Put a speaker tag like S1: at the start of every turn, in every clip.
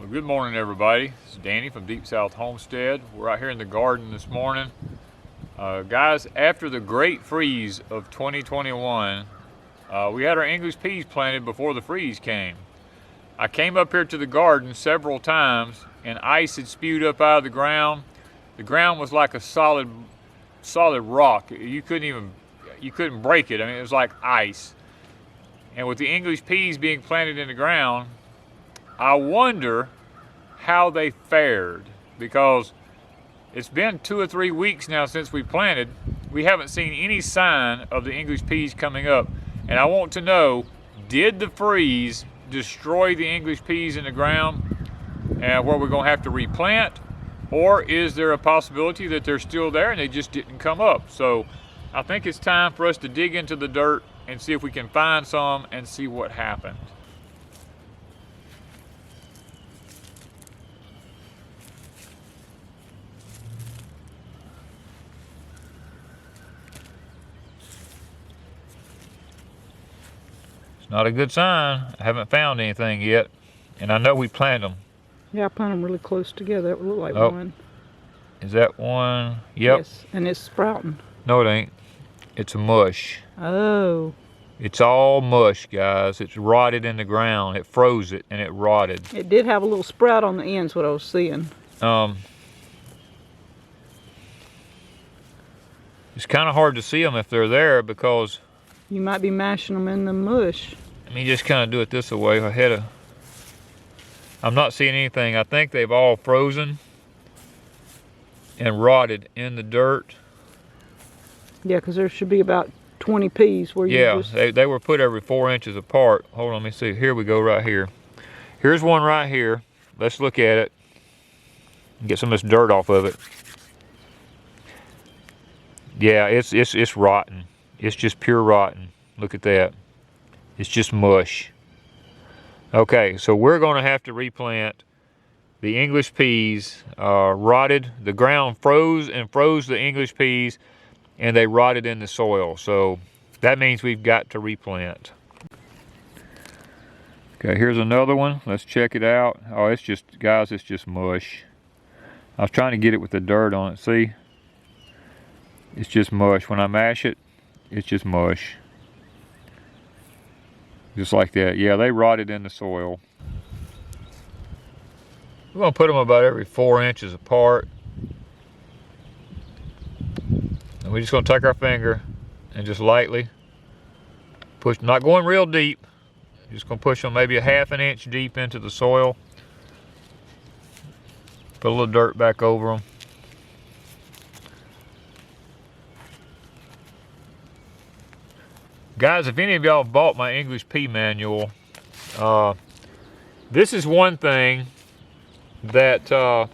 S1: Well, good morning, everybody. This is Danny from Deep South Homestead. We're out here in the garden this morning. Guys, after the great freeze of 2021, we had our English peas planted before the freeze came. I came up here to the garden several times and ice had spewed up out of the ground. The ground was like a solid rock. You couldn't break it. I mean, it was like ice. And with the English peas being planted in the ground, I wonder how they fared, because it's been 2 or 3 weeks now since we planted. We haven't seen any sign of the English peas coming up. And I want to know, did the freeze destroy the English peas in the ground and where we're going to have to replant? Or is there a possibility that they're still there and they just didn't come up? So I think it's time for us to dig into the dirt and see if we can find some and see what happened. It's not a good sign. I haven't found anything yet, and I know we planted them.
S2: Yeah, I planted them really close together. That would look like one.
S1: Is that one? Yep.
S2: Yes, and it's sprouting.
S1: No, it ain't. It's a mush.
S2: Oh.
S1: It's all mush, guys. It's rotted in the ground. It froze it and it rotted.
S2: It did have a little sprout on the ends, what I was seeing.
S1: It's kind of hard to see them if they're there because
S2: you might be mashing them in the mush.
S1: Let me just kind of do it this way. I'm not seeing anything. I think they've all frozen and rotted in the dirt.
S2: Yeah, because there should be about 20 peas where you just...
S1: they were put every 4 inches apart. Hold on, let me see. Here we go right here. Here's one right here. Let's look at it. Get some of this dirt off of it. Yeah, it's rotten. It's just pure rotten. Look at that. It's just mush. Okay, so we're going to have to replant the English peas. Rotted. The ground froze the English peas, and they rotted in the soil. So that means we've got to replant. Okay, here's another one. Let's check it out. Oh, it's just, guys, it's just mush. I was trying to get it with the dirt on it. See? It's just mush. When I mash it, it's just mush. Just like that. Yeah, they rotted in the soil. We're going to put them about every 4 inches apart. And we're just going to take our finger and just lightly push, not going real deep. Just going to push them maybe a ½ an inch deep into the soil. Put a little dirt back over them. Guys, if any of y'all have bought my English pea manual, this is one thing that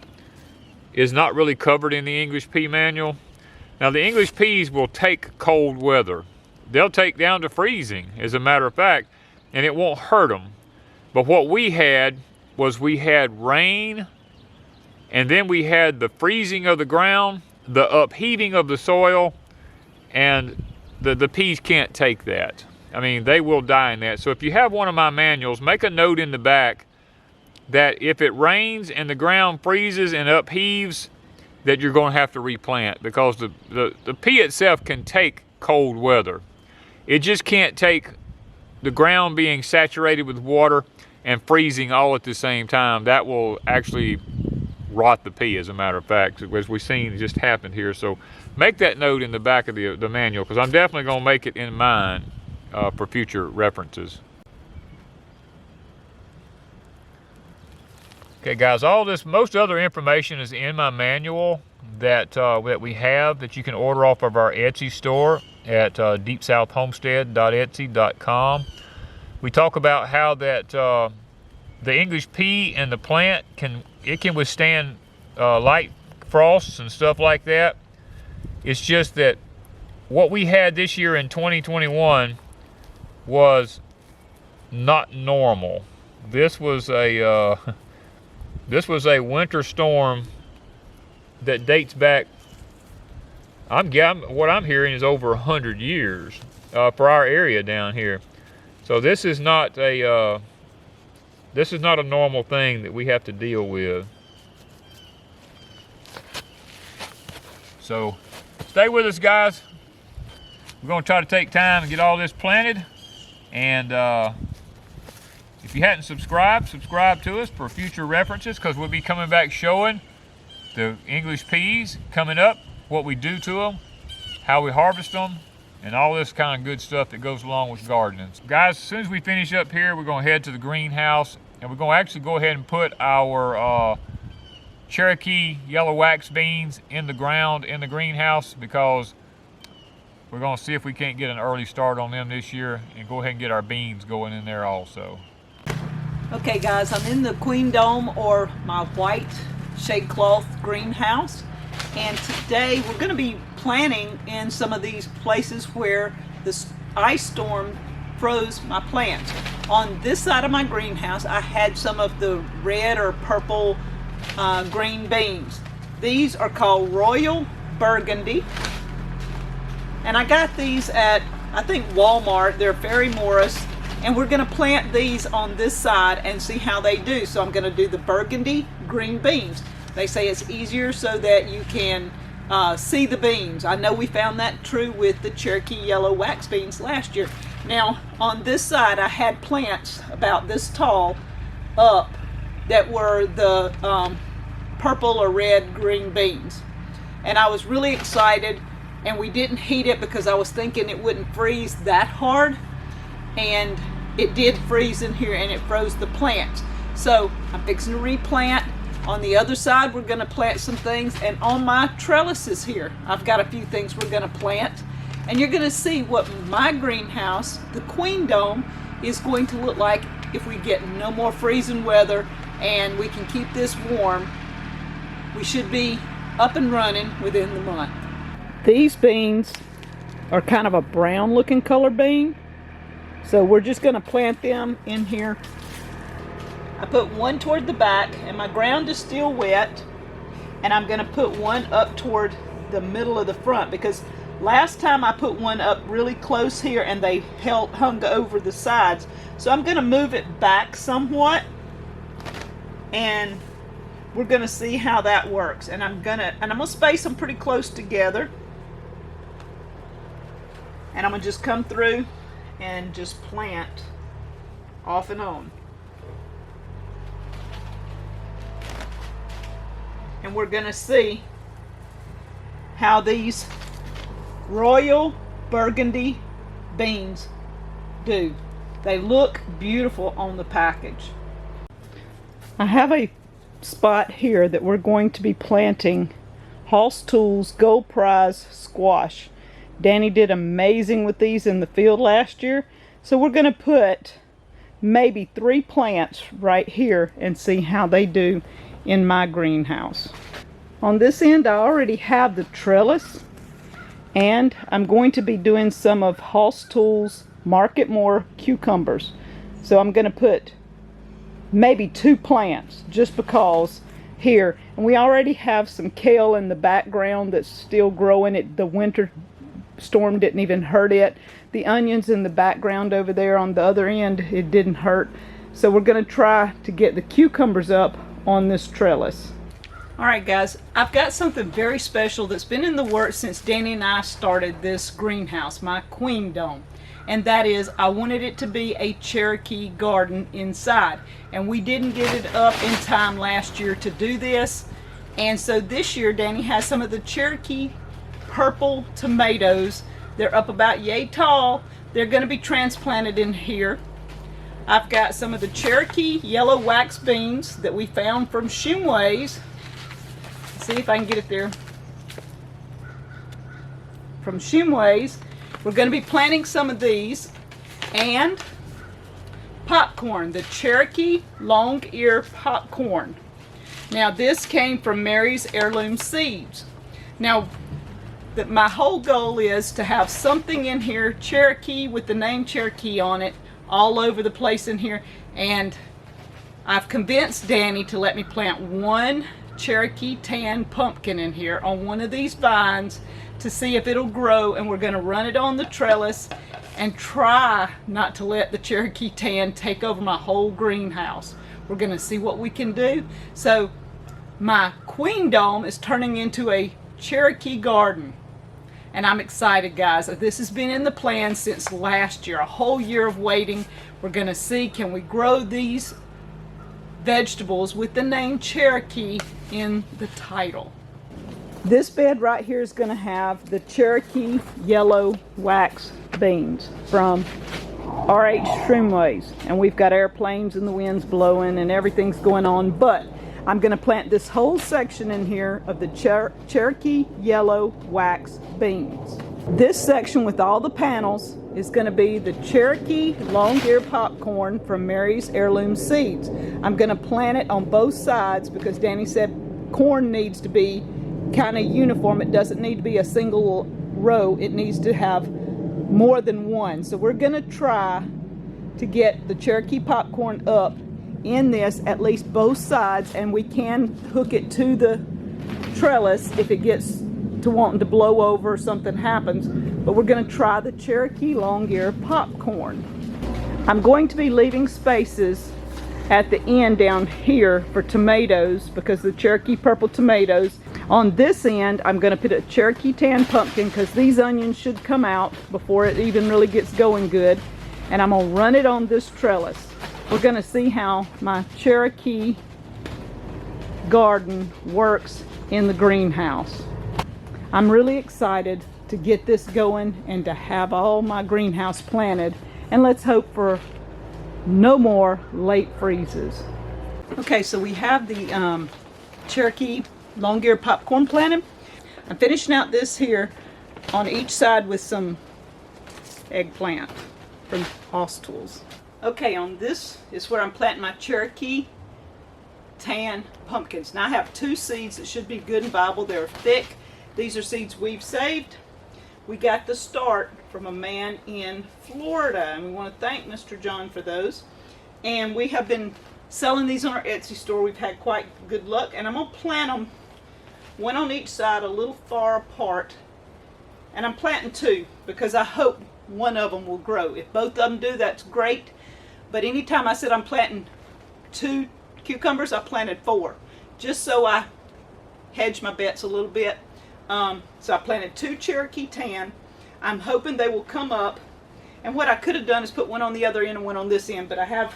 S1: is not really covered in the English pea manual. Now, the English peas will take cold weather. They'll take down to freezing, as a matter of fact, and it won't hurt them. But what we had was we had rain, and then we had the freezing of the ground, the upheaving of the soil, and the peas can't take that. I mean, they will die in that. So if you have one of my manuals, make a note in the back that if it rains and the ground freezes and upheaves, that you're going to have to replant, because the pea itself can take cold weather. It just can't take the ground being saturated with water and freezing all at the same time. That will actually rot the pea, as a matter of fact, as we've seen just happened here. So make that note in the back of the manual, because I'm definitely going to make it in mine for future references. Okay, guys, most other information is in my manual that we have, that you can order off of our Etsy store at deepsouthhomestead.etsy.com. We talk about how that the English pea and the plant can withstand light frosts and stuff like that. It's just that what we had this year in 2021 was not normal. This was a winter storm that dates back, what I'm hearing is over 100 years for our area down here. So this is not a This is not a normal thing that we have to deal with. So stay with us, guys. We're going to try to take time and get all this planted. And if you hadn't subscribed, subscribe to us for future references, because we'll be coming back showing the English peas coming up, what we do to them, how we harvest them, and all this kind of good stuff that goes along with gardening. Guys, as soon as we finish up here, we're going to head to the greenhouse, and we're going to actually go ahead and put our Cherokee yellow wax beans in the ground in the greenhouse, because we're going to see if we can't get an early start on them this year and go ahead and get our beans going in there also.
S2: Okay guys, I'm in the Queen Dome, or my white shade cloth greenhouse, and today we're going to be planting in some of these places where the ice storm froze my plants. On this side of my greenhouse I had some of the red or purple green beans. These are called Royal Burgundy, and I got these at, I think, Walmart. They're Ferry Morris, and we're going to plant these on this side and see how they do. So I'm going to do the burgundy green beans. They say it's easier so that you can see the beans. I know we found that true with the Cherokee yellow wax beans last year. Now on this side I had plants about this tall up that were the purple or red green beans, and I was really excited, and we didn't heat it because I was thinking it wouldn't freeze that hard, and it did freeze in here and it froze the plants. So I'm fixing to replant. On the other side we're going to plant some things, and on my trellises here I've got a few things we're going to plant, and you're going to see what my greenhouse, the Queen Dome, is going to look like if we get no more freezing weather and we can keep this warm. We should be up and running within the month. These beans are kind of a brown looking color bean, so we're just going to plant them in here. I put one toward the back, and my ground is still wet, and I'm going to put one up toward the middle of the front, because last time I put one up really close here and they hung over the sides. So I'm going to move it back somewhat, and we're going to see how that works. And I'm going to space them pretty close together, and I'm going to just come through and just plant off and on. And we're going to see how these Royal Burgundy beans do. They look beautiful on the package. I have a spot here that we're going to be planting Hoss Tools Gold Prize squash. Danny did amazing with these in the field last year, so we're going to put maybe 3 plants right here and see how they do in my greenhouse. On this end I already have the trellis, and I'm going to be doing some of Hoss Tools Market More cucumbers. So I'm going to put maybe 2 plants just because here, and we already have some kale in the background that's still growing. The winter storm didn't even hurt it. The onions in the background over there on the other end, it didn't hurt. So we're going to try to get the cucumbers up on this trellis. Alright guys, I've got something very special that's been in the works since Danny and I started this greenhouse, my Queen Dome. And that is, I wanted it to be a Cherokee garden inside. And we didn't get it up in time last year to do this. And so this year Danny has some of the Cherokee Purple Tomatoes. They're up about yay tall. They're going to be transplanted in here. I've got some of the Cherokee yellow wax beans that we found from Shimway's. See if I can get it there. From Shimway's. We're going to be planting some of these, and popcorn, the Cherokee Long Ear Popcorn. Now this came from Mary's Heirloom Seeds. Now my whole goal is to have something in here Cherokee with the name Cherokee on it all over the place in here, and I've convinced Danny to let me plant one Cherokee tan pumpkin in here on one of these vines to see if it'll grow, and we're going to run it on the trellis and try not to let the Cherokee tan take over my whole greenhouse. We're gonna see what we can do. So my queen dome is turning into a Cherokee garden. And I'm excited, guys. This has been in the plan since last year, a whole year of waiting. We're gonna see, can we grow these vegetables with the name Cherokee in the title. This bed right here is gonna have the Cherokee yellow wax beans from RH Streamways. And we've got airplanes and the wind's blowing and everything's going on, but I'm going to plant this whole section in here of the Cherokee yellow wax beans. This section with all the panels is going to be the Cherokee Long Ear Popcorn from Mary's Heirloom Seeds. I'm going to plant it on both sides because Danny said corn needs to be kind of uniform. It doesn't need to be a single row. It needs to have more than one. So we're going to try to get the Cherokee popcorn up in this, at least both sides, and we can hook it to the trellis if it gets to wanting to blow over or something happens. But we're going to try the Cherokee Long Ear Popcorn. I'm going to be leaving spaces at the end down here for tomatoes because the Cherokee Purple Tomatoes. On this end, I'm going to put a Cherokee Tan Pumpkin because these onions should come out before it even really gets going good. And I'm going to run it on this trellis. We're going to see how my Cherokee garden works in the greenhouse. I'm really excited to get this going and to have all my greenhouse planted. And let's hope for no more late freezes. Okay, so we have the Cherokee Long Ear Popcorn planted. I'm finishing out this here on each side with some eggplant from Hostels. Okay, on this is where I'm planting my Cherokee Tan pumpkins. Now I have 2 seeds that should be good and viable. They're thick. These are seeds we've saved. We got the start from a man in Florida, and we want to thank Mr. John for those. And we have been selling these on our Etsy store. We've had quite good luck, and I'm going to plant them one on each side a little far apart. And I'm planting 2 because I hope one of them will grow. If both of them do, that's great. But anytime I said I'm planting 2 cucumbers, I planted 4. Just so I hedge my bets a little bit. So I planted 2 Cherokee Tan. I'm hoping they will come up. And what I could have done is put one on the other end and one on this end. But I have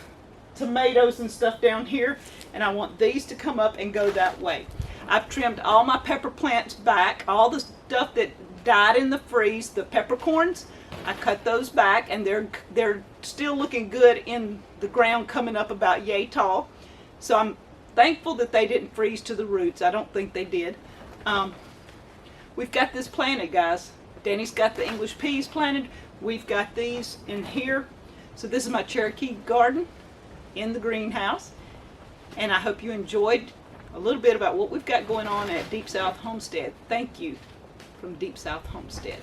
S2: tomatoes and stuff down here. And I want these to come up and go that way. I've trimmed all my pepper plants back. All the stuff that died in the freeze, the peppercorns, I cut those back, and they're still looking good in the ground, coming up about yay tall. So I'm thankful that they didn't freeze to the roots. I don't think they did. We've got this planted, guys. Danny's got the English peas planted. We've got these in here. So this is my Cherokee garden in the greenhouse. And I hope you enjoyed a little bit about what we've got going on at Deep South Homestead. Thank you from Deep South Homestead.